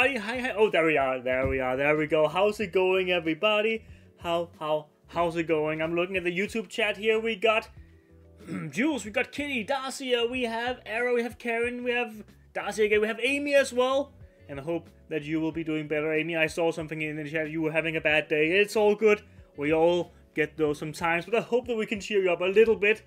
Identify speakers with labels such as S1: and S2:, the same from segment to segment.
S1: everybody. Hi. Oh, there we are. There we go. How's it going, everybody? How's it going? I'm looking at the YouTube chat here. We got Jules, we got Kitty, Dacia, we have Arrow, we have Karen, we have Dacia again, we have Amy as well. And I hope that you will be doing better, Amy. I saw something in the chat. You were having a bad day. It's all good. We all get those sometimes, but I hope that we can cheer you up a little bit.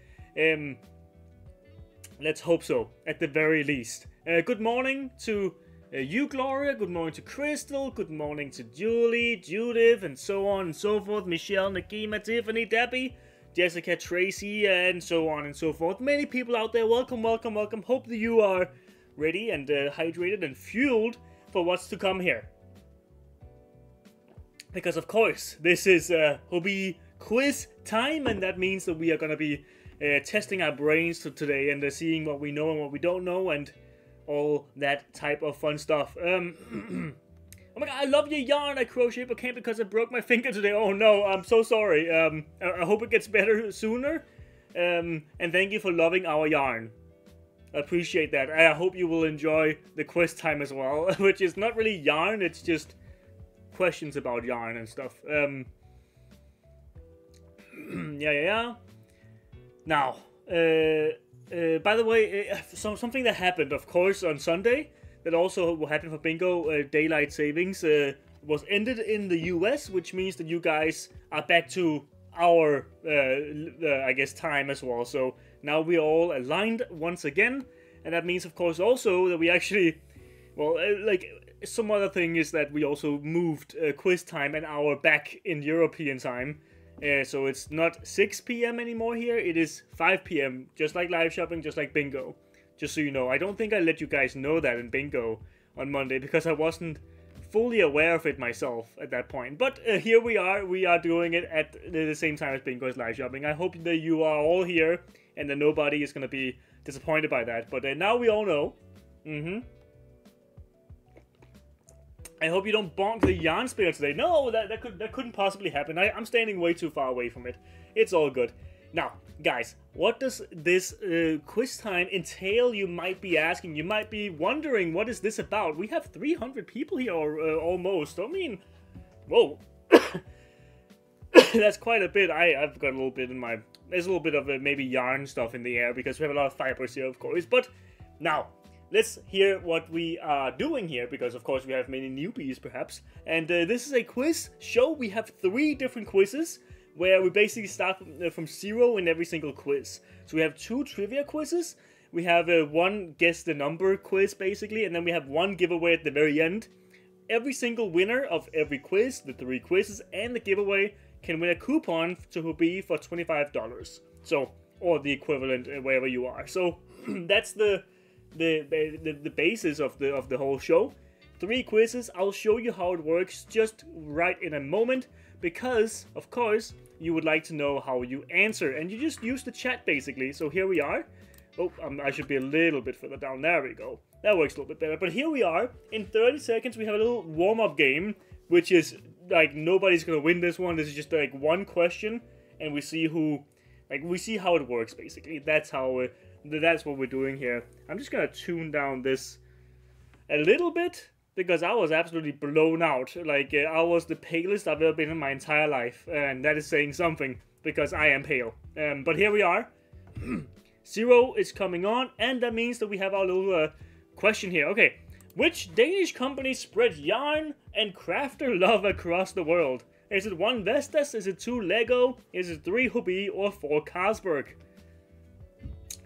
S1: Let's hope so, at the very least. Good morning to you, Gloria. Good morning to Crystal. Good morning to Julie, Judith, and so on and so forth. Michelle, Nakima, Tiffany, Debbie, Jessica, Tracy, and so on and so forth. Many people out there. Welcome, welcome, welcome. Hope that you are ready and hydrated and fueled for what's to come here. Because, of course, this is Hobbii quiz time, and that means that we are going to be testing our brains today and seeing what we know and what we don't know and all that type of fun stuff. Oh my god, I love your yarn. I crochet but can't because I broke my finger today. Oh no, I'm so sorry. I hope it gets better sooner. And thank you for loving our yarn. I appreciate that. I hope you will enjoy the quiz time as well, which is not really yarn, it's just questions about yarn and stuff. Yeah. Now, by the way, something that happened, of course, on Sunday, that also happened for bingo, daylight savings, was ended in the US, which means that you guys are back to our, I guess, time as well. So now we're all aligned once again, and that means, of course, also that we actually, well, like, some other thing is that we also moved quiz time an hour back in European time. So it's not 6 p.m. anymore here, it is 5 p.m. Just like live shopping, just like bingo. Just so you know, I don't think I let you guys know that in bingo on Monday because I wasn't fully aware of it myself at that point. But here we are doing it at the same time as bingo as live shopping. I hope that you are all here and that nobody is going to be disappointed by that. But now we all know. I hope you don't bonk the yarn spinner today. No, that couldn't possibly happen. I'm standing way too far away from it. It's all good. Now, guys, what does this quiz time entail? You might be asking. You might be wondering, what is this about? We have 300 people here, or almost. I mean, whoa. That's quite a bit. I've got a little bit in my... There's a little bit of maybe yarn stuff in the air because we have a lot of fibers here, of course. But now... let's hear what we are doing here, because of course we have many newbies perhaps. And this is a quiz show. We have 3 different quizzes, where we basically start from 0 in every single quiz. So we have 2 trivia quizzes, we have 1 guess the number quiz basically, and then we have 1 giveaway at the very end. Every single winner of every quiz, the 3 quizzes and the giveaway, can win a coupon to Hobbii for $25. So, or the equivalent wherever you are. So that's the basis of the whole show. 3 quizzes. I'll show you how it works just right in a moment, because of course you would like to know how you answer, and you just use the chat basically. So here we are. Oh, I should be a little bit further down. There we go. That works a little bit better. But here we are. In 30 seconds we have a little warm-up game, which is like nobody's gonna win this one. This is just like 1 question, and we see who, like, we see how it works basically. That's how. That's what we're doing here. I'm just gonna tune down this a little bit, because I was absolutely blown out. Like, I was the palest I've ever been in my entire life, and that is saying something, because I am pale. But here we are. 0 is coming on, and that means that we have our little question here. Okay, which Danish company spread yarn and crafter love across the world? Is it 1 Vestas? Is it 2 Lego? Is it 3 Hobbii? Or 4 Carlsberg?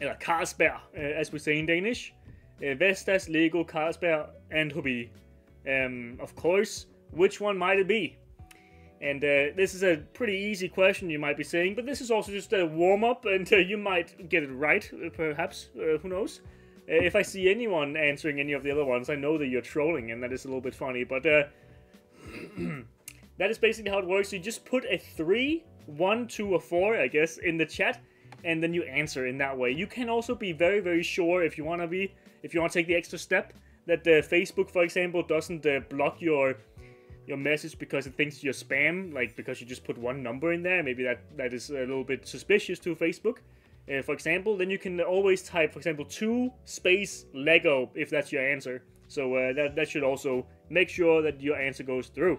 S1: Eller Carlsberg, as we say in Danish. Vestas, Lego, Carlsberg, and Hobbii. Of course, which one might it be? And this is a pretty easy question, you might be saying, but this is also just a warm-up, and you might get it right, perhaps, who knows? If I see anyone answering any of the other ones, I know that you're trolling, and that is a little bit funny, but that is basically how it works. You just put a 3, 1, 2, or 4, I guess, in the chat, and then you answer in that way. You can also be very, very sure, if you want to take the extra step, that Facebook, for example, doesn't block your message because it thinks you're spam, like because you just put 1 number in there. Maybe that is a little bit suspicious to Facebook, for example. Then you can always type, for example, 2 space Lego if that's your answer, So that should also make sure that your answer goes through.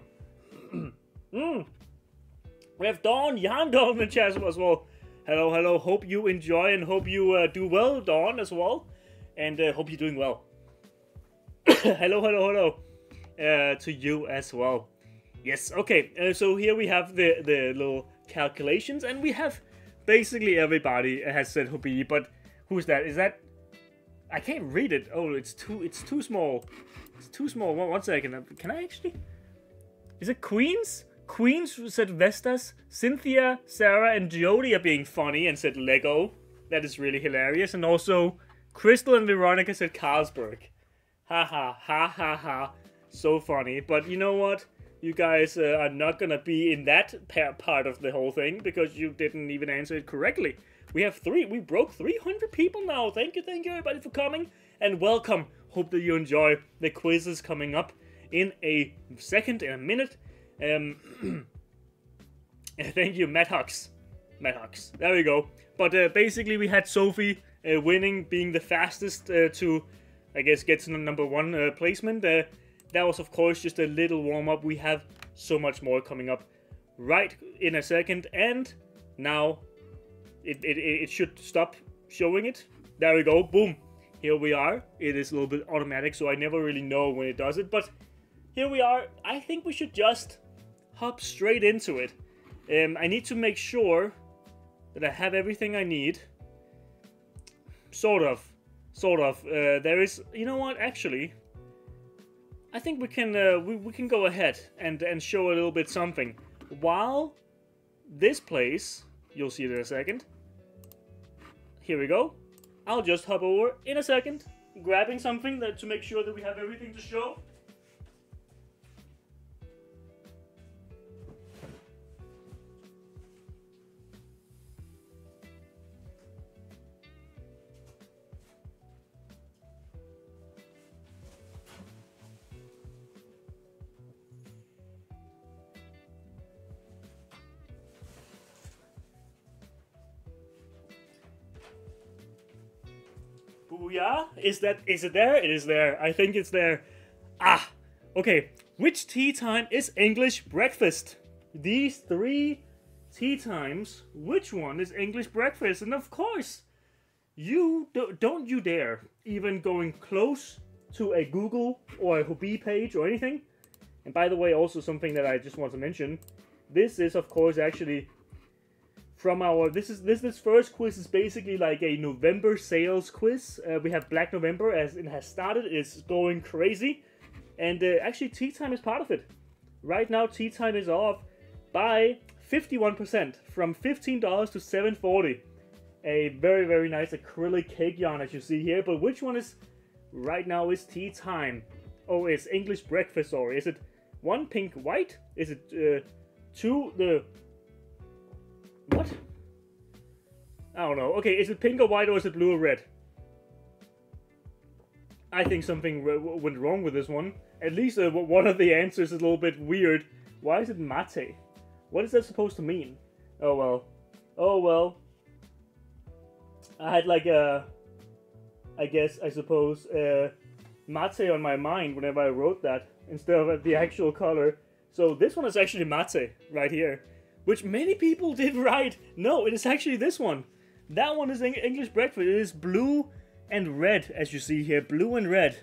S1: We have Dawn Yandol in the chat as well. Hello, hello. Hope you enjoy and hope you do well, Dawn, as well. And hope you're doing well. Hello, hello, hello. To you as well. Yes, okay. So here we have the little calculations, and we have basically everybody has said Hobbii, but who's that? Is that... I can't read it. Oh, it's too small. It's too small. One second. Can I actually... Is it Queens? Queens said Vestas. Cynthia, Sarah, and Jody are being funny and said Lego. That is really hilarious. And also, Crystal and Veronica said Carlsberg. Ha ha, ha ha ha. So funny. But you know what? You guys are not gonna be in that part of the whole thing because you didn't even answer it correctly. We broke 300 people now. Thank you everybody for coming. And welcome. Hope that you enjoy the quizzes coming up in a second, in a minute. Thank you, Matt Hux. There we go. But basically, we had Sophie winning, being the fastest to, I guess, get to the #1 placement. That was, of course, just a little warm-up. We have so much more coming up right in a second. And now it should stop showing it. There we go. Boom. Here we are. It is a little bit automatic, so I never really know when it does it. But here we are. I think we should just hop straight into it. I need to make sure that I have everything I need. Sort of. There is... You know what? Actually, I think we can go ahead and show a little bit something. While this plays, you'll see it in a second. Here we go. I'll just hop over in a second, grabbing something to make sure that we have everything to show. Booyah! Is it there? It is there. I think it's there. Ah! Okay. Which tea time is English breakfast? These 3 tea times, which one is English breakfast? And of course, don't you dare even going close to a Google or a Hobbii page or anything. And by the way, also something that I just want to mention. This is, of course, actually... From our this first quiz is basically like a November sales quiz. We have Black November as it has started. It's going crazy, and actually Tea Time is part of it. Right now, Tea Time is off by 51%, from $15 to $7.40. A very nice acrylic cake yarn as you see here. But which one is right now is Tea Time? Oh, it's English breakfast. Or is it 1 pink white? Is it 2 the... What? I don't know. Okay, is it pink or white or is it blue or red? I think something went wrong with this one. At least one of the answers is a little bit weird. Why is it mate? What is that supposed to mean? Oh well. Oh well. I had like a... I suppose, mate on my mind whenever I wrote that, instead of the actual color. So this one is actually mate, right here. Which many people did right. No, it is actually this one. That one is English breakfast. It is blue and red, as you see here. Blue and red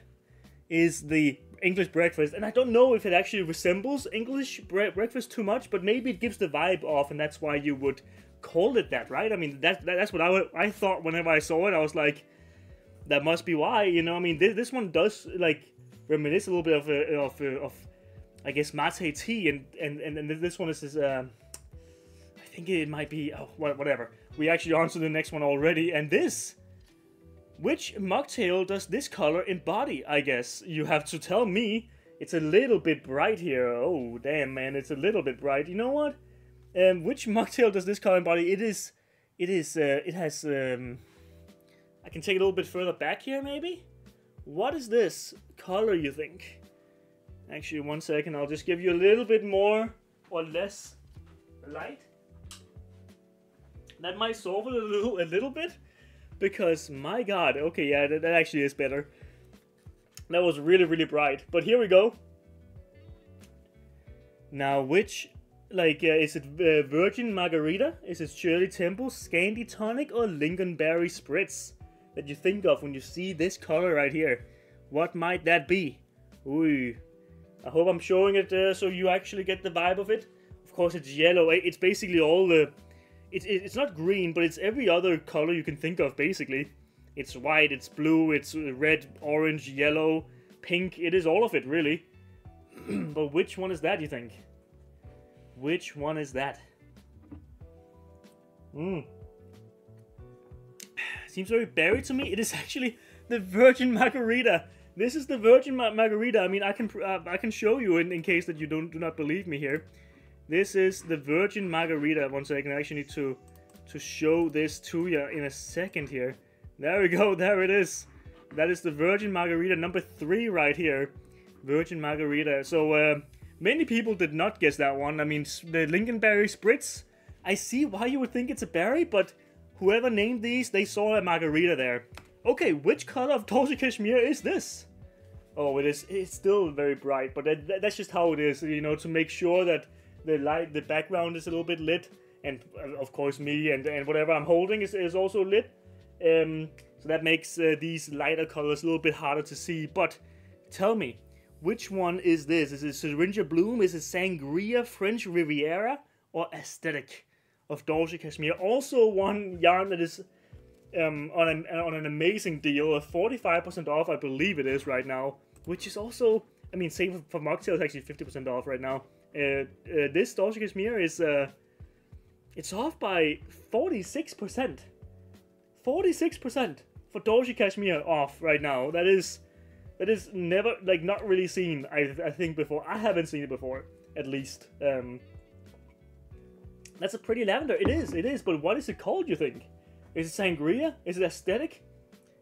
S1: is the English breakfast. And I don't know if it actually resembles English breakfast too much, but maybe it gives the vibe off, and that's why you would call it that, right? I mean, that's what I thought whenever I saw it. I was like, that must be why, you know? I mean, this one does, like, reminisce a little bit of I guess, mate tea, and this one is I think it might be... Oh, whatever. We actually answered the next one already. And this... Which mocktail does this color embody, I guess? You have to tell me. It's a little bit bright here. Oh, damn, man. It's a little bit bright. You know what? Which mocktail does this color embody? It has... I can take it a little bit further back here, maybe? What is this color, you think? Actually, 1 second. I'll just give you a little bit more or less light. That might solve it a little bit, because my god, okay, yeah, that actually is better. That was really, really bright. But here we go. Now, which, like, is it Virgin Margarita? Is it Shirley Temple, Scandi Tonic, or Lingonberry Spritz that you think of when you see this color right here? What might that be? Ooh. I hope I'm showing it so you actually get the vibe of it. Of course, it's yellow. It's basically all the... It's not green, but it's every other color you can think of, basically. It's white, it's blue, it's red, orange, yellow, pink. It is all of it, really. But which one is that, you think? Which one is that? Seems very berry to me. It is actually the Virgin Margarita. This is the Virgin Margarita. I mean, I can show you in case that you do not believe me here. This is the Virgin Margarita. One second, I actually need to show this to you in a second here. There we go. There it is. That is the Virgin Margarita number 3 right here. Virgin Margarita. So many people did not guess that one. I mean, the Lingonberry Spritz. I see why you would think it's a berry, but whoever named these, they saw a margarita there. Okay, which color of Dolce Cashmere is this? Oh, it is. It's still very bright, but that's just how it is. You know, to make sure that the background is a little bit lit, and of course me and whatever I'm holding is also lit. So that makes these lighter colors a little bit harder to see. But tell me, which one is this? Is it Syringa Bloom? Is it Sangria, French Riviera, or Aesthetic of Dolce Cashmere? Also one yarn that is on an amazing deal, 45% off, I believe it is right now. Which is also, I mean, same for mocktails, it's actually 50% off right now. This Dolce Cashmere is, it's off by 46%. 46% for Dolce Cashmere off right now. That is never, like, not really seen, I think, before. I haven't seen it before, at least. That's a pretty lavender. It is, but what is it called, you think? Is it Sangria? Is it Aesthetic?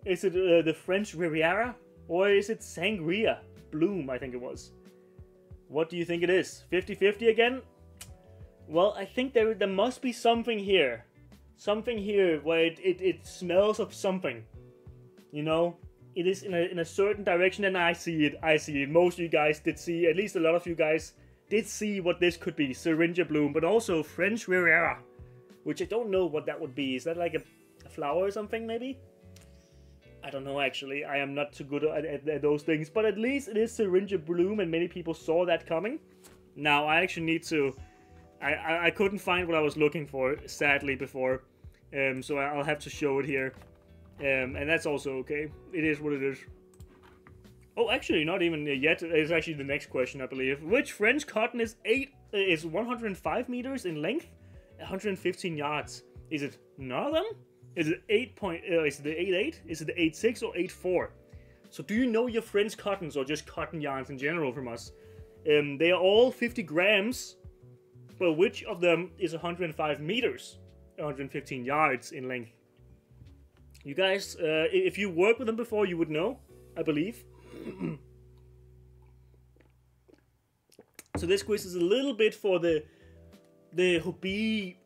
S1: Is it the French Riviera? Or is it Sangria Bloom, I think it was. What do you think it is? 50-50 again? Well, I think there must be something here. Something here where it smells of something. You know? It is in a certain direction, and I see it. I see it. Most of you guys did see, at least a lot of you guys did see what this could be. Syringa Bloom, but also French Riviera. Which I don't know what that would be. Is that like a flower or something, maybe? I don't know, actually. I am not too good at those things. But at least it is Syringa Bloom, and many people saw that coming. Now, I actually need to... I couldn't find what I was looking for, sadly, before. So I'll have to show it here. And that's also okay. It is what it is. Oh, actually, not even yet. It's actually the next question, I believe. Which French cotton is 105 meters in length? 115 yards. Is it none of them? Is it 8 is it the 8.8? Is it the 8.6 or 8.4? So do you know your French cottons or just cotton yarns in general from us? They are all 50 grams, but which of them is 105 meters? 115 yards in length. You guys, if you worked with them before, you would know, I believe. So this quiz is a little bit for the Hobbii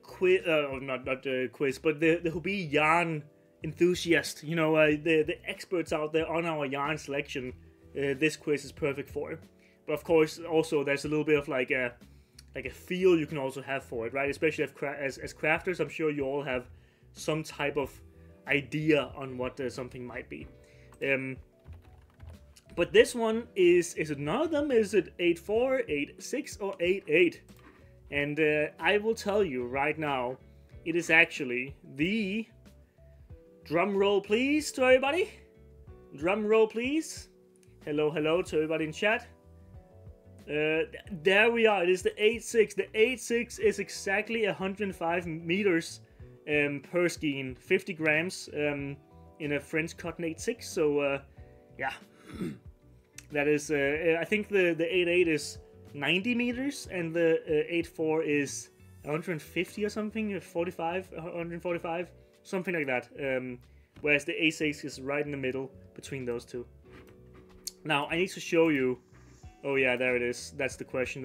S1: quiz, not quiz, but the Hobbii yarn enthusiast. You know, the experts out there on our yarn selection. This quiz is perfect for. But of course, also there's a little bit of like a feel you can also have for it, right? Especially as crafters, I'm sure you all have some type of idea on what something might be. But this one is it none of them? Is it 8.4, 8.6, or 8.8? And I will tell you right now, it is actually the... Drum roll, please, to everybody. Drum roll, please. Hello, hello to everybody in chat. There we are. It is the 8.6. The 8.6 is exactly 105 meters per skein. 50 grams in a French cotton 8.6. So, yeah. That is... I think the 8.8 is 90 meters, and the 8.4 is 150 or something, 45, 145, something like that. Whereas the 8.6 is right in the middle between those two. Now I need to show you. Oh yeah, there it is. That's the question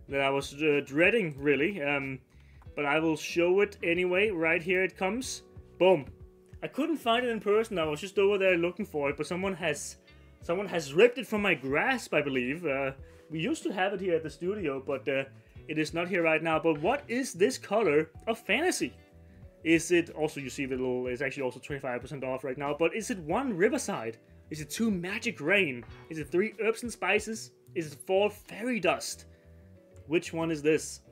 S1: that I was dreading, really. But I will show it anyway. Right here it comes. Boom. I couldn't find it in person. I was just over there looking for it, but someone has Someone has ripped it from my grasp, I believe. We used to have it here at the studio, but it is not here right now. But what is this color of fantasy? Is it also, you see the little, it's actually also 25% off right now, but is it 1 Riverside? Is it 2 Magic Rain? Is it 3 Herbs and Spices? Is it 4 Fairy Dust? Which one is this?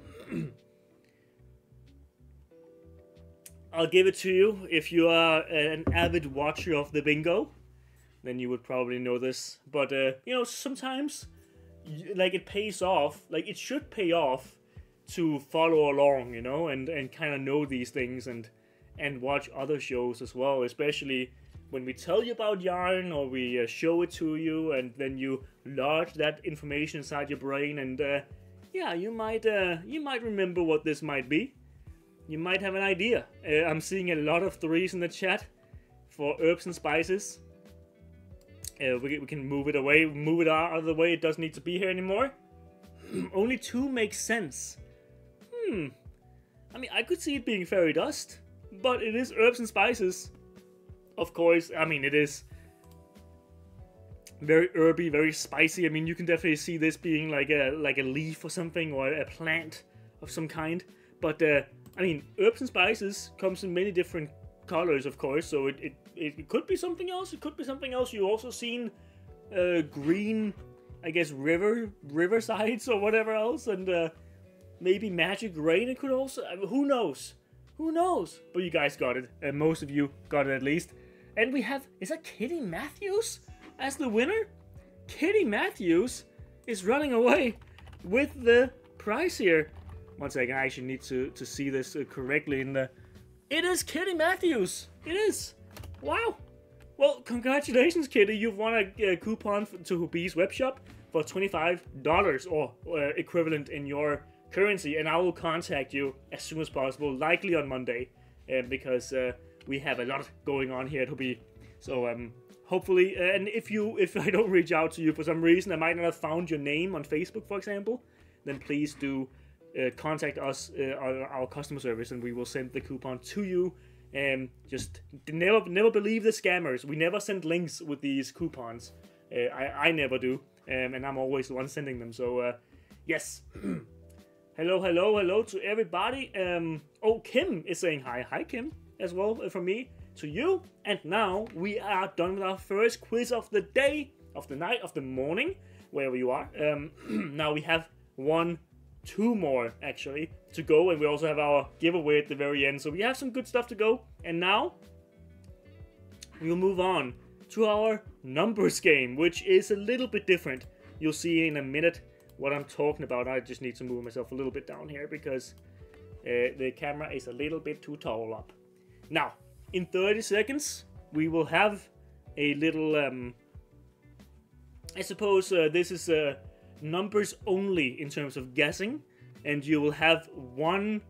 S1: I'll give it to you. If you are an avid watcher of the bingo, then you would probably know this. But, you know, sometimes, like, it pays off. Like, it should pay off to follow along, you know, and kind of know these things and watch other shows as well. Especially when we tell you about yarn or we show it to you, and then you lodge that information inside your brain, and yeah, you might remember what this might be. You might have an idea. I'm seeing a lot of 3s in the chat for Herbs and Spices. We can move it away, move it out of the way. It doesn't need to be here anymore. Only 2 makes sense. I mean, I could see it being Fairy Dust, but it is Herbs and Spices. Of course, I mean, it is very herby, very spicy. I mean, you can definitely see this being like a leaf or something, or a plant of some kind. But I mean, Herbs and Spices comes in many different colors, of course. So it could be something else. It could be something else. You also seen green, I guess, riversides or whatever else, and maybe Magic Rain. It could also. I mean, who knows? Who knows? But you guys got it. Most of you got it at least. And we have, is that Kitty Matthews as the winner? Kitty Matthews is running away with the prize here. One second, I actually need to see this correctly in the... It is Kitty Matthews! It is! Wow! Well, congratulations, Kitty. You've won a coupon to Hobbie's webshop for $25 or equivalent in your currency, and I will contact you as soon as possible, likely on Monday, because we have a lot going on here at Hobbii. So hopefully, and if I don't reach out to you for some reason, I might not have found your name on Facebook, for example, then please do contact us, our customer service, and we will send the coupon to you. Just never believe the scammers. We never send links with these coupons. I never do, and I'm always the one sending them. So yes. Hello to everybody. Oh, Kim is saying hi. Hi, Kim, as well from me to you. And now we are done with our first quiz of the day, of the night, of the morning, wherever you are. Now we have 2 more actually to go, and we also have our giveaway at the very end. So we have some good stuff to go. And now we'll move on to our numbers game, which is a little bit different. You'll see in a minute what I'm talking about. I just need to move myself a little bit down here because the camera is a little bit too tall up. Now, in 30 seconds, we will have a little, I suppose this is numbers only in terms of guessing, and you will have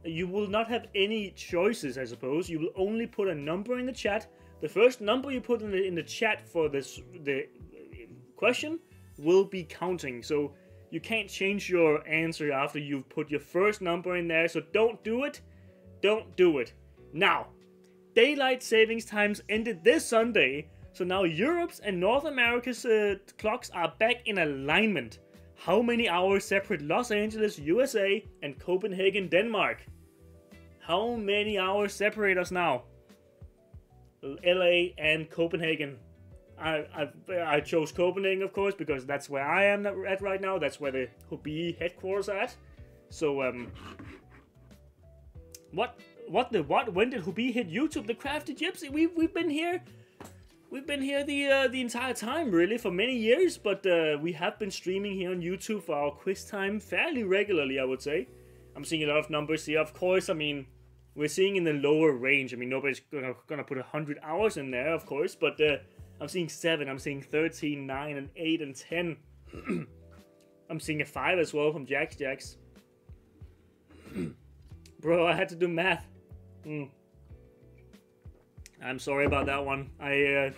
S1: you will not have any choices, I suppose. You will only put a number in the chat. The first number you put in the chat for the question will be counting. So you can't change your answer after you've put your first number in there, so don't do it. Don't do it. Now, daylight savings times ended this Sunday, so now Europe's and North America's clocks are back in alignment. How many hours separate Los Angeles, USA, and Copenhagen, Denmark? How many hours separate us now? LA and Copenhagen. I chose Copenhagen, of course, because that's where I am at right now. That's where the Hobbii headquarters are at. So, what? When did Hobbii hit YouTube? The Crafty Gypsy. We've been here. We've been here the entire time, really, for many years. But we have been streaming here on YouTube for our Quiztime fairly regularly, I would say. I'm seeing a lot of numbers here. Of course, I mean, we're seeing in the lower range. I mean, nobody's gonna put 100 hours in there, of course, but. I'm seeing 7, I'm seeing 13, 9, and 8, and 10. I'm seeing a 5 as well from Jax. Bro, I had to do math. I'm sorry about that one. I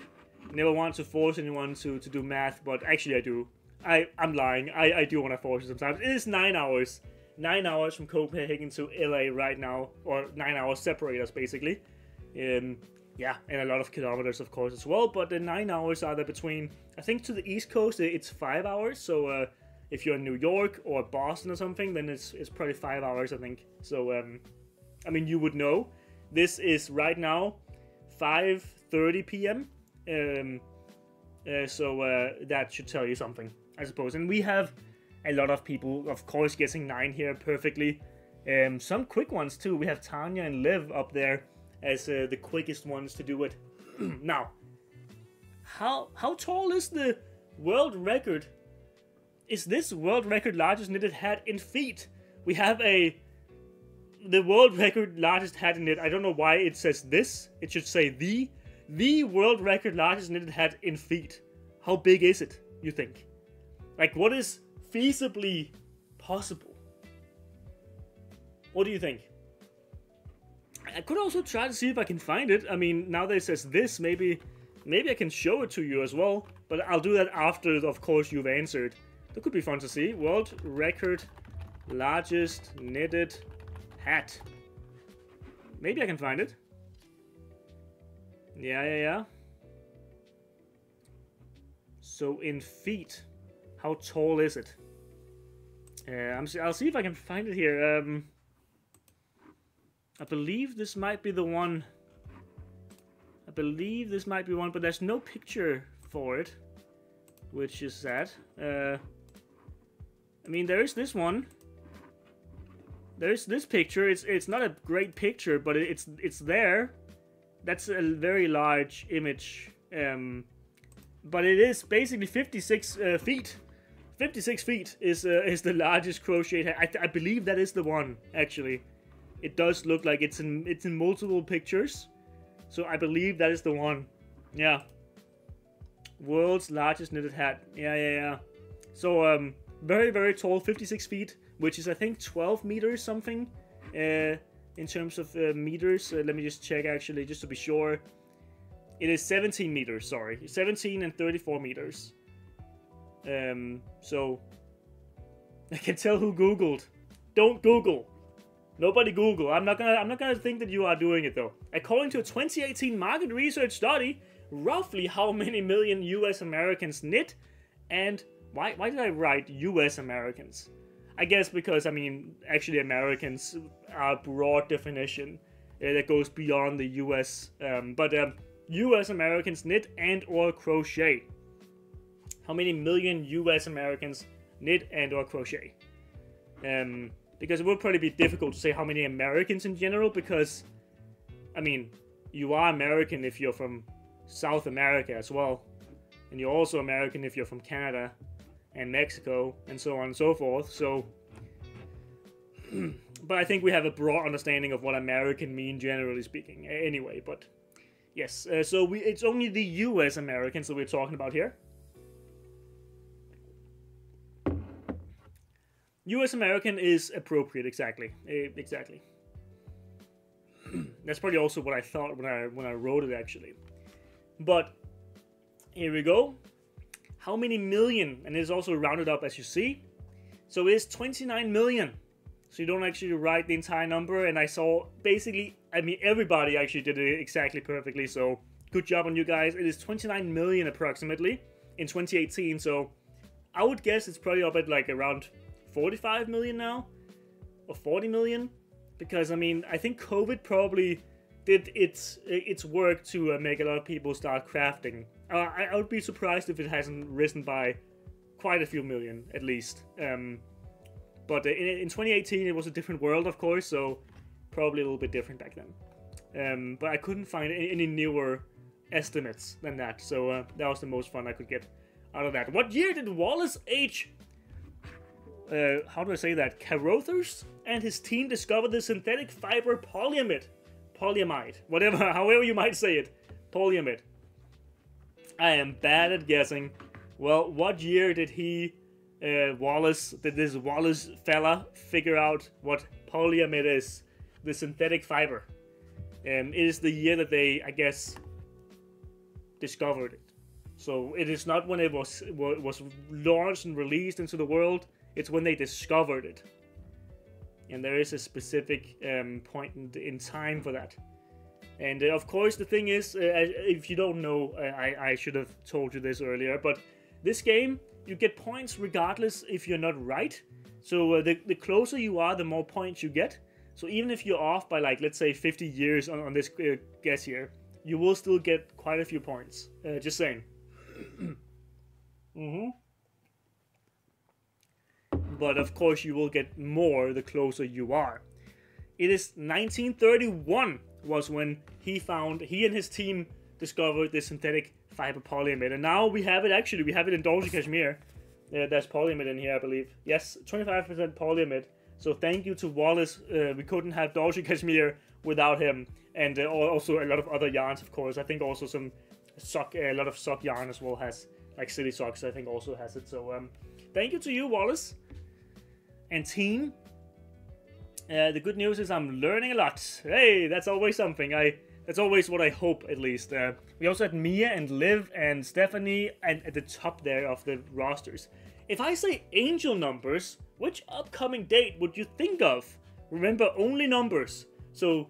S1: never want to force anyone to do math, but actually I do. I'm lying. I do want to force it sometimes. It is 9 hours. 9 hours from Copenhagen to LA right now. Or 9 hours separate us, basically. Yeah, and a lot of kilometers, of course, as well. But the 9 hours are there between, I think to the East Coast, it's 5 hours. So if you're in New York or Boston or something, then it's probably 5 hours, I think. So, I mean, you would know. This is right now 5:30 p.m. So that should tell you something, I suppose. And we have a lot of people, of course, guessing 9 here perfectly. Some quick ones, too. We have Tanya and Liv up there as the quickest ones to do it. Now, how tall is the world record? Is this world record largest knitted hat in feet? We have the world record largest hat in knit. I don't know why it says this. It should say the world record largest knitted hat in feet. How big is it, you think? Like, what is feasibly possible? What do you think? I could also try to see if I can find it. I mean, now that it says this, maybe I can show it to you as well. But I'll do that after, of course, you've answered. That could be fun to see. World record largest knitted hat. Maybe I can find it. Yeah. So in feet, how tall is it? I'll see if I can find it here. I believe this might be the one. But there's no picture for it, which is sad. I mean, there is this one. There's this picture. It's not a great picture, but it's there. That's a very large image. But it is basically 56 feet. 56 feet is the largest crocheted hat. I believe that is the one, actually. It does look like it's in multiple pictures. So I believe that is the one. Yeah. World's largest knitted hat. Yeah. So, very, very tall, 56 feet, which is, I think, 12 meters something, in terms of meters. Let me just check, actually, just to be sure. It is 17 meters, sorry. 17 and 34 meters. So, I can tell who Googled. Don't Google. Nobody Google. I'm not gonna think that you are doing it, though. According to a 2018 market research study, roughly how many million US Americans knit, and why did I write US Americans? I guess because, I mean, actually Americans are a broad definition that goes beyond the US. But US Americans knit and or crochet. How many million US Americans knit and or crochet? Because it would probably be difficult to say how many Americans in general, because, I mean, you are American if you're from South America as well. And you're also American if you're from Canada and Mexico and so on and so forth. So, but I think we have a broad understanding of what American mean, generally speaking. Anyway, but yes, so it's only the US Americans that we're talking about here. US American is appropriate, exactly. Exactly. That's probably also what I thought when I wrote it, actually. But here we go. How many million? And it's also rounded up, as you see. So it's 29 million. So you don't actually write the entire number. And I saw basically, I mean, everybody actually did it exactly perfectly. So good job on you guys. It is 29 million approximately in 2018. So I would guess it's probably up at like around 45 million now, or 40 million, because I mean, I think COVID probably did its work to make a lot of people start crafting. I would be surprised if it hasn't risen by quite a few million at least. But in 2018 it was a different world, of course, so probably a little bit different back then. But I couldn't find any newer estimates than that, so that was the most fun I could get out of that. What year did Wallace H. How do I say that? Carothers and his team discovered the synthetic fiber polyamide, whatever, however you might say it, polyamide. I am bad at guessing. Well, what year did this Wallace fella figure out what polyamide is, the synthetic fiber? It is the year that they, I guess, discovered it. So it is not when it was launched and released into the world. It's when they discovered it. And there is a specific point in time for that. And of course, the thing is, if you don't know, I should have told you this earlier, but this game, you get points regardless if you're not right. So the closer you are, the more points you get. So even if you're off by, like, let's say 50 years on this guess here, you will still get quite a few points. Just saying. But of course, you will get more the closer you are. It is 1931 was when he and his team discovered the synthetic fiber polyamide. And now we have it, actually, we have it in Dolce Cashmere. There's polyamide in here, I believe. Yes, 25% polyamide. So thank you to Wallace. We couldn't have Dolce Cashmere without him. And also a lot of other yarns, of course. I think also some a lot of sock yarn as well has, like City Socks, I think also has it. So thank you to you, Wallace and team. The good news is I'm learning a lot. Hey, that's always something. That's always what I hope, at least. We also had Mia and Liv and Stephanie and at the top there of the rosters. If I say angel numbers, which upcoming date would you think of? Remember, only numbers. So,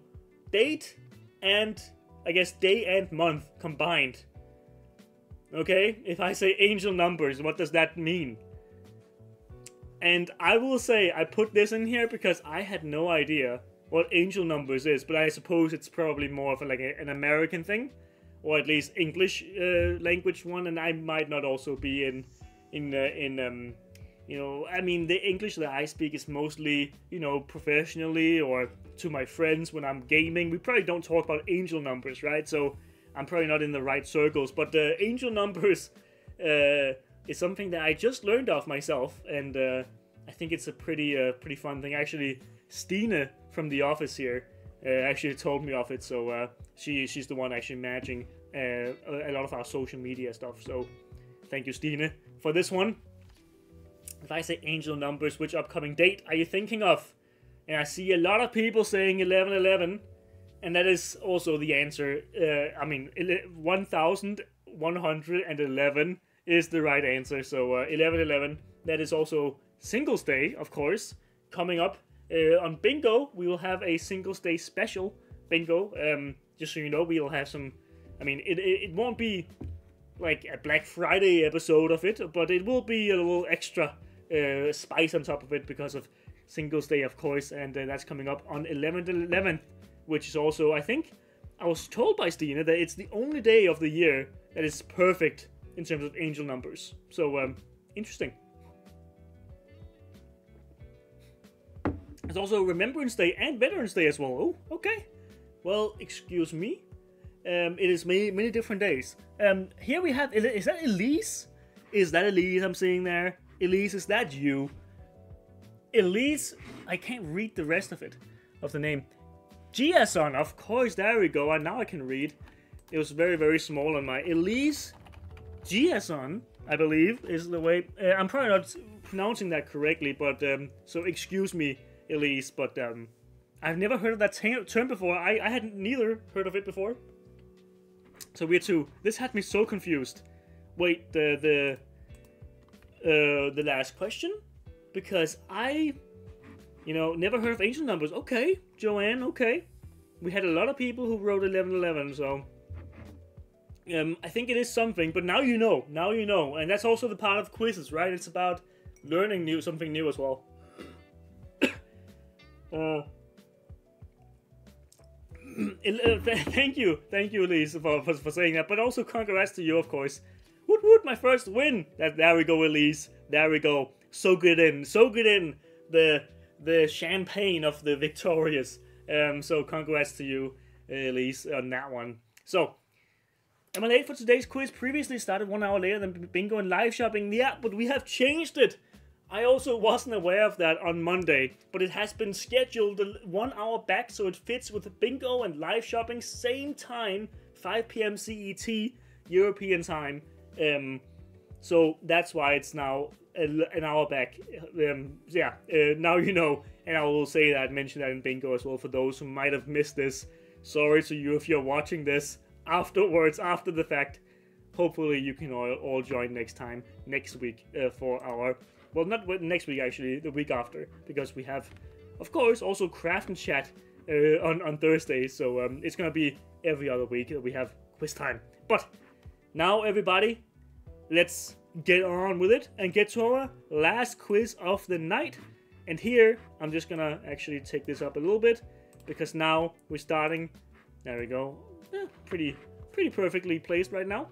S1: date and, I guess, day and month combined. Okay? If I say angel numbers, what does that mean? And I will say, I put this in here because I had no idea what angel numbers is, but I suppose it's probably more of an American thing, or at least English language one, and I might not also be in you know, I mean, the English that I speak is mostly, you know, professionally or to my friends when I'm gaming. We probably don't talk about angel numbers, right? So I'm probably not in the right circles, but angel numbers is something that I just learned of myself, and I think it's a pretty fun thing. Actually, Stine from the office here actually told me of it, so she's the one actually managing a lot of our social media stuff. So thank you, Stine, for this one. If I say angel numbers, which upcoming date are you thinking of? And I see a lot of people saying 11/11, and that is also the answer. I mean, 1111 is the right answer. So 11/11. That is also Singles Day, of course, coming up. On Bingo, we will have a Singles Day special Bingo. Just so you know, we will have some. I mean, it won't be like a Black Friday episode of it, but it will be a little extra spice on top of it because of Singles Day, of course, and that's coming up on 11/11, which is also, I think, I was told by Stina that it's the only day of the year that is perfect in terms of angel numbers. So, interesting. There's also Remembrance Day and Veterans Day as well. Oh, okay. Well, excuse me. It is many different days. Here we have, is that Elise? Is that Elise I'm seeing there? Elise, is that you? Elise, I can't read the rest of it, of the name. Giason, of course, there we go. And now I can read. It was very small on my Elise Giason, I believe, is the way. I'm probably not pronouncing that correctly, but so excuse me, Elise, but I've never heard of that term before. I hadn't neither heard of it before. So weird too. This had me so confused. Wait, the last question? Because I, you know, never heard of angel numbers. Okay, Joanne, okay. We had a lot of people who wrote 11/11, so I think it is something, but now you know. Now you know. And that's also the part of quizzes, right? It's about learning something new as well. Thank you, Elise, for saying that. But also congrats to you, of course. Woot woot, my first win. There we go, Elise. There we go. Soak it in the champagne of the victorious. So congrats to you, Elise, on that one. So, am I late for today's quiz? Previously started 1 hour later than Bingo and live shopping. Yeah, but we have changed it. I also wasn't aware of that on Monday, but it has been scheduled 1 hour back, so it fits with Bingo and live shopping, same time, 5 p.m. CET, European time. So that's why it's now an hour back. Now you know, and I will say that, mention that in Bingo as well for those who might have missed this. Sorry to you if you're watching this afterwards, after the fact. Hopefully you can all join next week for our... Well, not next week, actually, the week after, because we have, of course, also Craft and Chat on Thursdays. So it's gonna be every other week that we have quiz time. But now, everybody, let's get on with it and get to our last quiz of the night. And here, I'm just gonna actually take this up a little bit, because now we're starting. There we go. Pretty perfectly placed right now.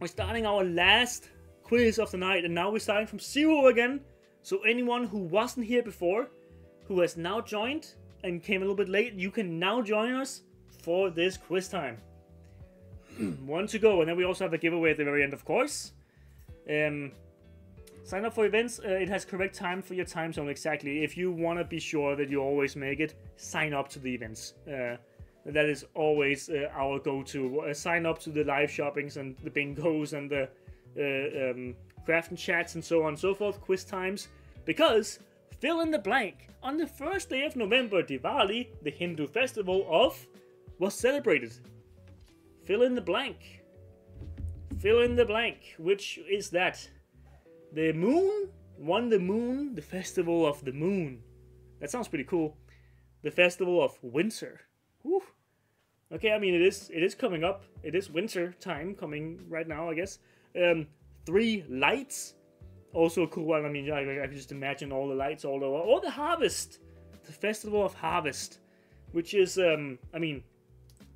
S1: We're starting our last quiz of the night, and now we're starting from 0 again. So anyone who wasn't here before, who has now joined and came a little bit late, you can now join us for this quiz time. 1 to go, and then we also have a giveaway at the very end, of course. Sign up for events. It has correct time for your time zone exactly. If you want to be sure that you always make it, sign up to the events. That is always our go-to. Sign up to the live shoppings and the bingos and the craft and chats and so on and so forth, quiz times, because fill in the blank. On the first day of November, Diwali, the Hindu festival of, was celebrated. Fill in the blank. Fill in the blank. Which is that? The moon won the moon, the festival of the moon. That sounds pretty cool. The festival of winter. Whew. Okay, I mean it is coming up. It is winter time coming right now, I guess. 3 lights. Also cool one. I mean, I can just imagine all the lights all over. Or the harvest. The festival of harvest. Which is, I mean,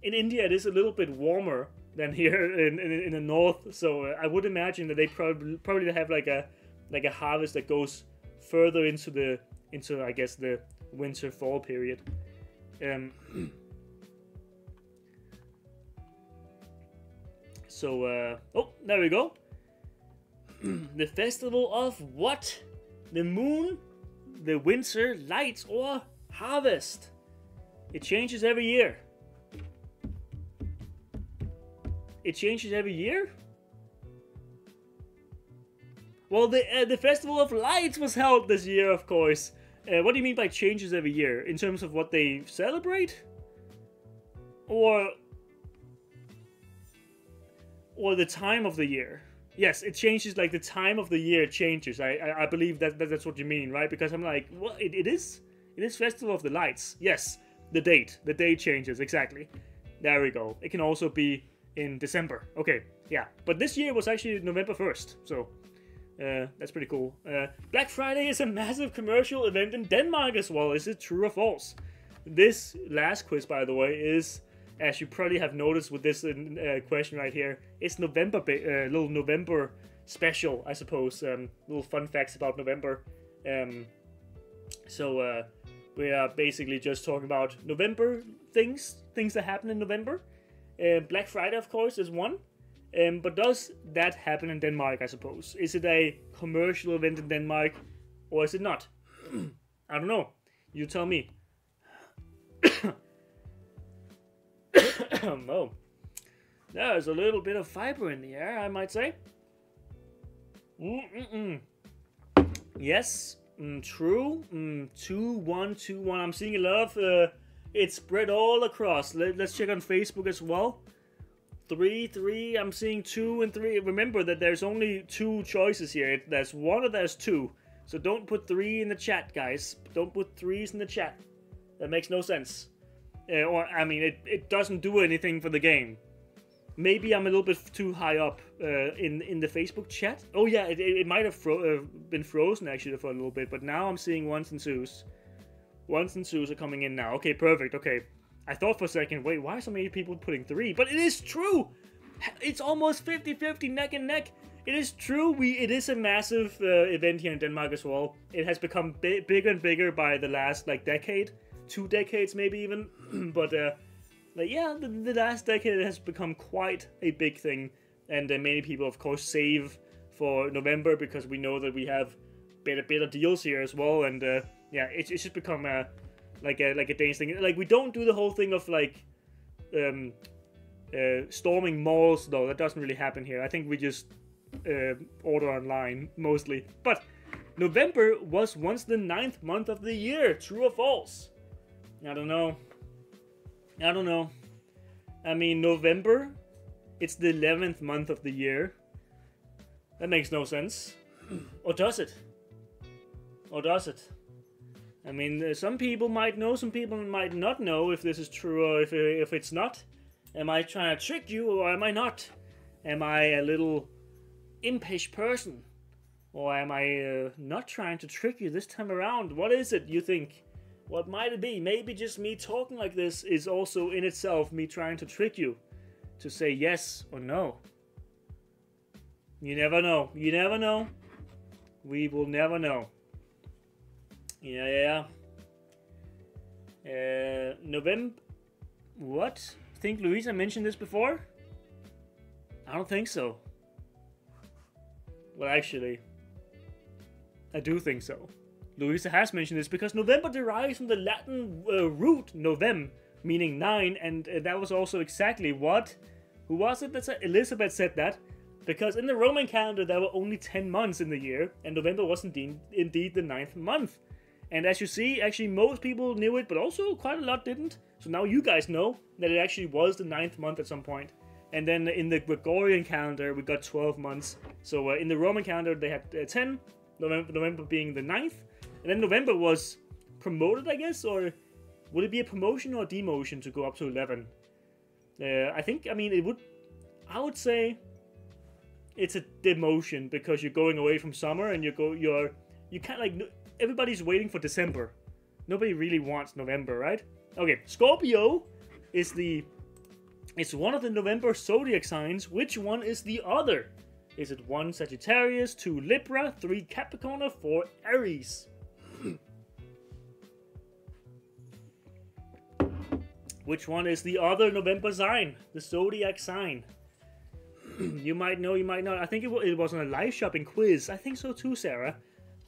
S1: in India it is a little bit warmer than here in the north. So I would imagine that they probably have like a harvest that goes further into I guess the winter fall period. So oh, there we go. The festival of what? The moon, the winter lights, or harvest? It changes every year. It changes every year? Well, the Festival of Lights was held this year, of course. What do you mean by changes every year? In terms of what they celebrate? Or the time of the year? Yes, it changes, like the time of the year changes. I believe that's what you mean, right? Because I'm like, what? It is Festival of the Lights. Yes, the date changes, exactly. There we go. It can also be in December. Okay, yeah. But this year was actually November 1st, so that's pretty cool. Black Friday is a massive commercial event in Denmark as well. Is it true or false? This last quiz, by the way, is, as you probably have noticed with this question right here, it's November, little November special, I suppose. Little fun facts about November. So we are basically just talking about November things that happen in November. Black Friday, of course, is one. But does that happen in Denmark, I suppose? Is it a commercial event in Denmark, or is it not? I don't know. You tell me. Oh, there's a little bit of fiber in the air, I might say. Yes, true. 2-1. I'm seeing a lot of... it's spread all across. Let's check on Facebook as well. 3-3. I'm seeing 2 and 3. Remember that there's only 2 choices here. There's 1 or there's 2. So don't put 3 in the chat, guys. Don't put 3s in the chat. That makes no sense. Or, I mean, it doesn't do anything for the game. Maybe I'm a little bit too high up in the Facebook chat. Oh yeah, it might have been frozen actually for a little bit. But now I'm seeing 1s and 2s. 1s and 2s are coming in now. Okay, perfect. Okay. I thought for a second, wait, why are so many people putting 3? But it is true! It's almost 50-50, neck and neck. It is true. It is a massive event here in Denmark as well. It has become bigger and bigger by the last, like, decade. 2 decades, maybe even. But, like, yeah, the last decade it has become quite a big thing. And many people, of course, save for November because we know that we have better deals here as well. And, yeah, it's just become like a Danish thing. Like, we don't do the whole thing of, like, storming malls, though. That doesn't really happen here. I think we just order online, mostly. But November was once the 9th month of the year. True or false? I don't know. I mean, November, it's the 11th month of the year. That makes no sense. Or does it? I mean, some people might know, some people might not know if this is true or if it's not. Am I trying to trick you or am I not? Am I a little impish person? Or am I not trying to trick you this time around? What is it, you think? What might it be? Maybe just me talking like this is also in itself me trying to trick you. To say yes or no. You never know. You never know. We will never know. Yeah. November... What? Think Louisa mentioned this before? I don't think so. Well, actually, I do think so. Louisa has mentioned this because November derives from the Latin root novem, meaning 9, and that was also exactly what... Who was it that said? Elizabeth said that. Because in the Roman calendar there were only 10 months in the year, and November was indeed the 9th month. And as you see, actually most people knew it, but also quite a lot didn't. So now you guys know that it actually was the 9th month at some point. And then in the Gregorian calendar we got 12 months. So in the Roman calendar they had 10, November being the 9th. And then November was promoted, I guess, or would it be a promotion or a demotion to go up to 11? I would say it's a demotion because you're going away from summer and you kind of like, everybody's waiting for December. Nobody really wants November, right? Okay, Scorpio is it's one of the November zodiac signs. Which one is the other? Is it 1 Sagittarius, 2 Libra, 3 Capricorn, or 4 Aries? Which one is the other November sign? The zodiac sign. You might know, you might not. I think it was on a live shopping quiz. I think so too, Sarah.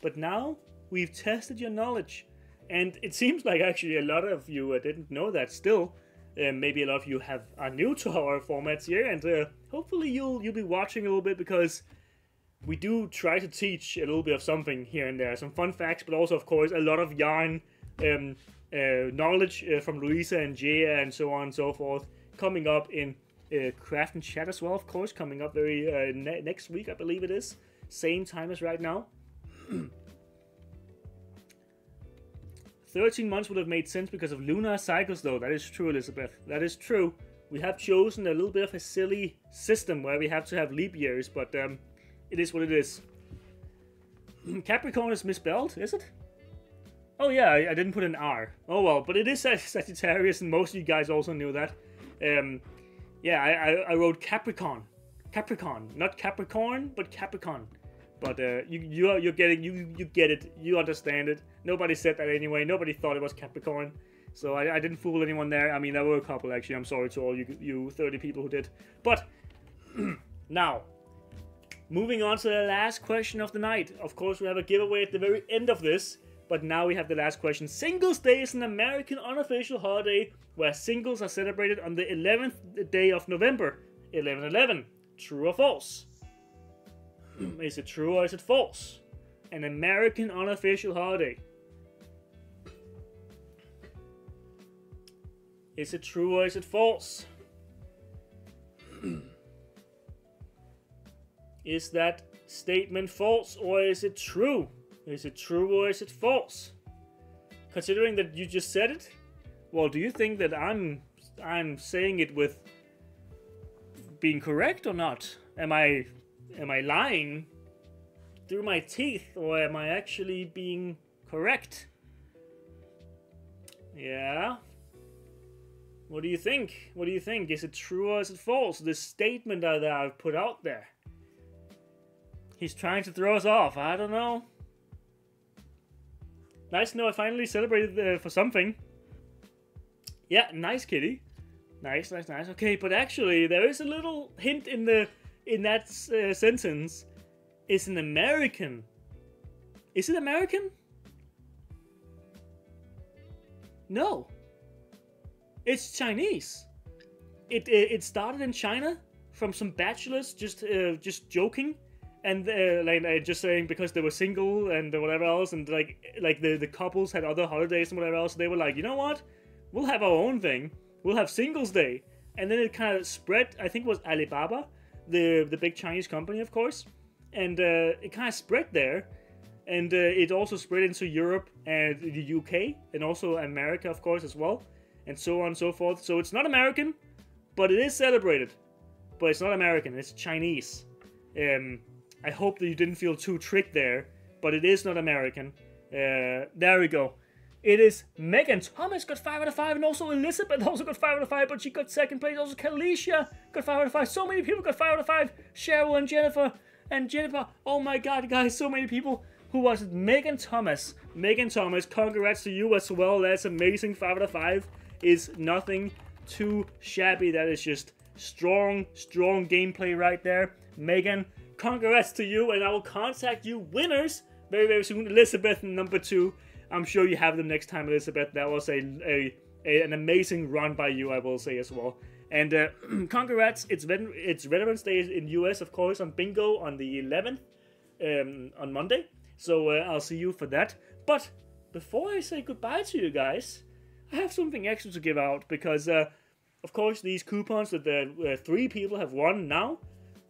S1: But now we've tested your knowledge. And it seems like actually a lot of you didn't know that still. Maybe a lot of you are new to our formats here. And hopefully you'll be watching a little bit because we do try to teach a little bit of something here and there. Some fun facts, but also, of course, a lot of yarn knowledge from Louisa and Jaya and so on and so forth. Coming up in Craft and Chat as well, of course. Coming up very next week, I believe it is. Same time as right now. 13 months would have made sense because of lunar cycles, though. That is true, Elizabeth. That is true. We have chosen a little bit of a silly system where we have to have leap years, but it is what it is. Capricorn is misspelled, is it? Oh yeah, I didn't put an R. Oh well, but it is Sagittarius, and most of you guys also knew that. Yeah, I wrote Capricorn. Capricorn, not Capricorn, but Capricorn. But you're getting you get it, you understand it. Nobody said that anyway. Nobody thought it was Capricorn, so I didn't fool anyone there. I mean, there were a couple actually. I'm sorry to all you 30 people who did. But now, moving on to the last question of the night. Of course, we have a giveaway at the very end of this. But now we have the last question. Singles Day is an American unofficial holiday where singles are celebrated on the 11th day of November. 11/11. True or false? Is it true or is it false? An American unofficial holiday. Is it true or is it false? Is that statement false or is it true? Is it true or is it false? Considering that you just said it, well, do you think that I'm saying it with being correct or not? Am I lying through my teeth, or am I actually being correct? Yeah. What do you think? What do you think? Is it true or is it false? This statement that I've put out there. He's trying to throw us off. I don't know. Nice to know I finally celebrated for something. Yeah, nice, kitty. Nice. Okay, but actually, there is a little hint in that sentence. It's an American. Is it American? No. It's Chinese. It started in China from some bachelors just joking. And just saying because they were single and whatever else, and like the couples had other holidays and whatever else, they were like, you know what, we'll have our own thing. We'll have Singles Day, and then it kind of spread. I think it was Alibaba, the big Chinese company, of course, and it kind of spread there. and it also spread into Europe and the UK, and also America, of course, as well, and so on and so forth. So it's not American, but it is celebrated. But it's not American, it's Chinese. I hope that you didn't feel too tricked there, but it is not American. There we go. It is Megan Thomas got 5 out of 5, and also Elizabeth also got 5 out of 5, but she got second place. Also Kalisha got 5 out of 5. So many people got 5 out of 5. Cheryl and Jennifer. Oh my god, guys, so many people. Who was it? Megan Thomas. Megan Thomas, congrats to you as well. That's amazing. 5 out of 5 is nothing too shabby. That is just strong gameplay right there. Megan, congrats to you, and I will contact you winners very, very soon. Elizabeth, number 2. I'm sure you have them next time, Elizabeth. That was an amazing run by you, I will say as well. And congrats, it's Veterans Day in US, of course, on Bingo on the 11th, on Monday. So I'll see you for that. But before I say goodbye to you guys, I have something extra to give out, because of course these coupons that the 3 people have won now,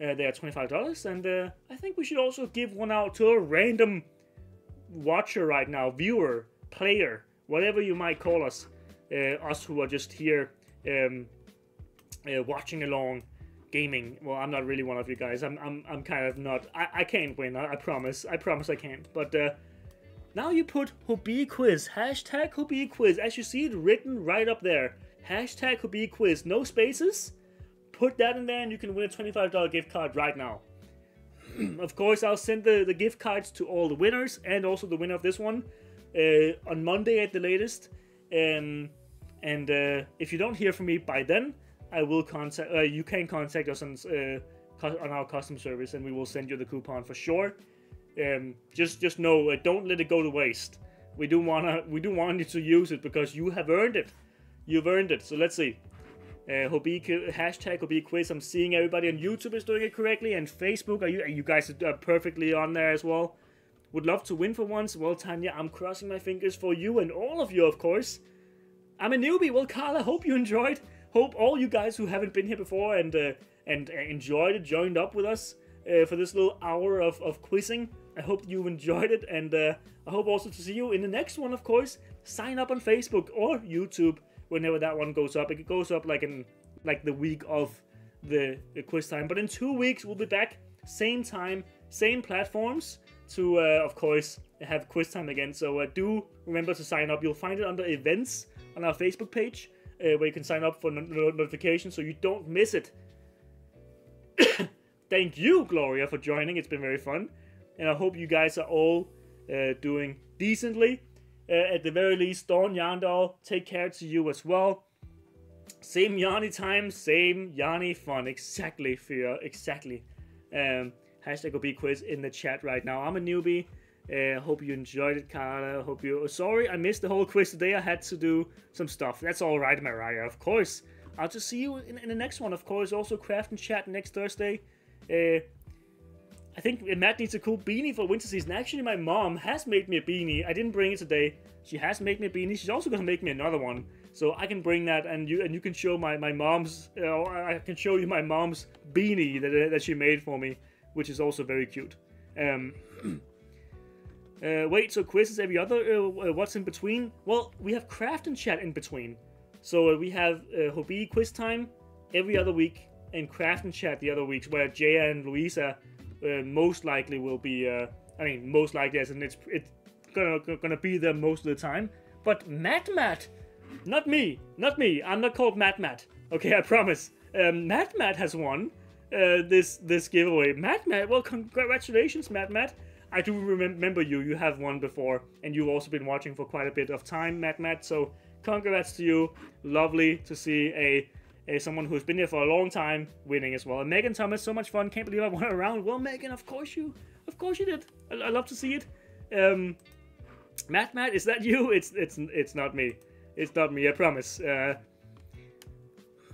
S1: they are $25, and I think we should also give one out to a random watcher right now, viewer, player, whatever you might call us, us who are just here watching along, gaming. Well, I'm not really one of you guys. I'm kind of not. I can't win. I promise. I promise I can't. But now you put Hobbii Quiz, hashtag Hobbii Quiz, as you see it written right up there. Hashtag Hobbii Quiz, no spaces. Put that in there, and you can win a $25 gift card right now. Of course, I'll send the gift cards to all the winners, and also the winner of this one, on Monday at the latest. And if you don't hear from me by then, I will contact. You can contact us on our customer service, and we will send you the coupon for sure. Just know, don't let it go to waste. We do want you to use it, because you have earned it. You've earned it. So let's see. Hashtag Hobbii Quiz. I'm seeing everybody on YouTube is doing it correctly, and Facebook. You guys are perfectly on there as well. Would love to win for once. Well, Tanya, I'm crossing my fingers for you and all of you, of course. I'm a newbie. Well, Carla, hope you enjoyed. Hope all you guys who haven't been here before and enjoyed it, joined up with us for this little hour of quizzing. I hope you enjoyed it, and I hope also to see you in the next one, of course. Sign up on Facebook or YouTube whenever that one goes up. It goes up like the week of the quiz time. But in 2 weeks, we'll be back. Same time, same platforms to, of course, have quiz time again. So do remember to sign up. You'll find it under events on our Facebook page, where you can sign up for notifications so you don't miss it. Thank you, Gloria, for joining. It's been very fun. And I hope you guys are all doing decently. At the very least, Dawn Yarndal, take care to you as well. Same Yanni time, same Yanni fun. Exactly, Fia, exactly. Hashtag Hobbii Quiz in the chat right now. I'm a newbie. Hope you enjoyed it, Carla. Hope you... Sorry, I missed the whole quiz today. I had to do some stuff. That's all right, Mariah, of course. I'll just see you in the next one, of course. Also, Craft and Chat next Thursday. I think Matt needs a cool beanie for winter season. Actually, my mom has made me a beanie. I didn't bring it today. She has made me a beanie. She's also going to make me another one. So I can bring that, and you can show my mom's... I can show you my mom's beanie that she made for me, which is also very cute. Wait, so quizzes every other... what's in between? Well, we have Craft and Chat in between. So we have Hobbii Quiz Time every other week, and Craft and Chat the other weeks, where Jaya and Louisa most likely will be... I mean, most likely, as in it's gonna be there most of the time. But Matt, not me, I'm not called Matt. Okay, I promise. Matt has won this giveaway. Matt, well, congratulations, Matt. I do remember you have won before, and you've also been watching for quite a bit of time, Matt. So congrats to you. Lovely to see someone who's been here for a long time winning as well. And Megan Thomas, so much fun. Can't believe I won a round. Well, Megan, of course you did. I love to see it. Matt, is that you? It's not me. It's not me, I promise.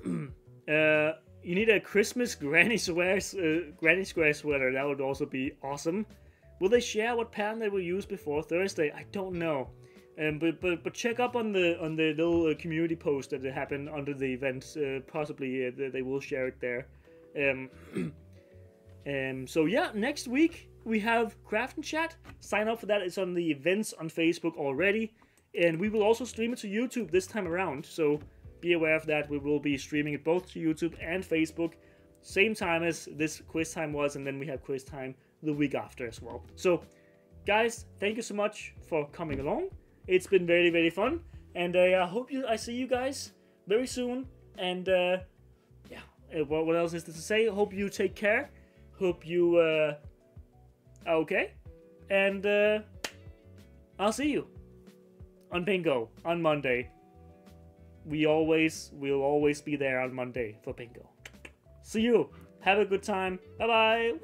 S1: You need a Christmas Granny Square sweater. That would also be awesome. Will they share what pattern they will use before Thursday? I don't know. But check up on the little community post that happened under the event. Possibly they will share it there. So yeah, next week we have Craft and Chat. Sign up for that. It's on the events on Facebook already. And we will also stream it to YouTube this time around. So be aware of that. We will be streaming it both to YouTube and Facebook. Same time as this quiz time was. And then we have quiz time the week after as well. So guys, thank you so much for coming along. It's been very, very fun. And I hope I see you guys very soon. And yeah, what else is there to say? Hope you take care. Hope you are okay. And I'll see you on Bingo on Monday. We'll always be there on Monday for Bingo. See you. Have a good time. Bye-bye.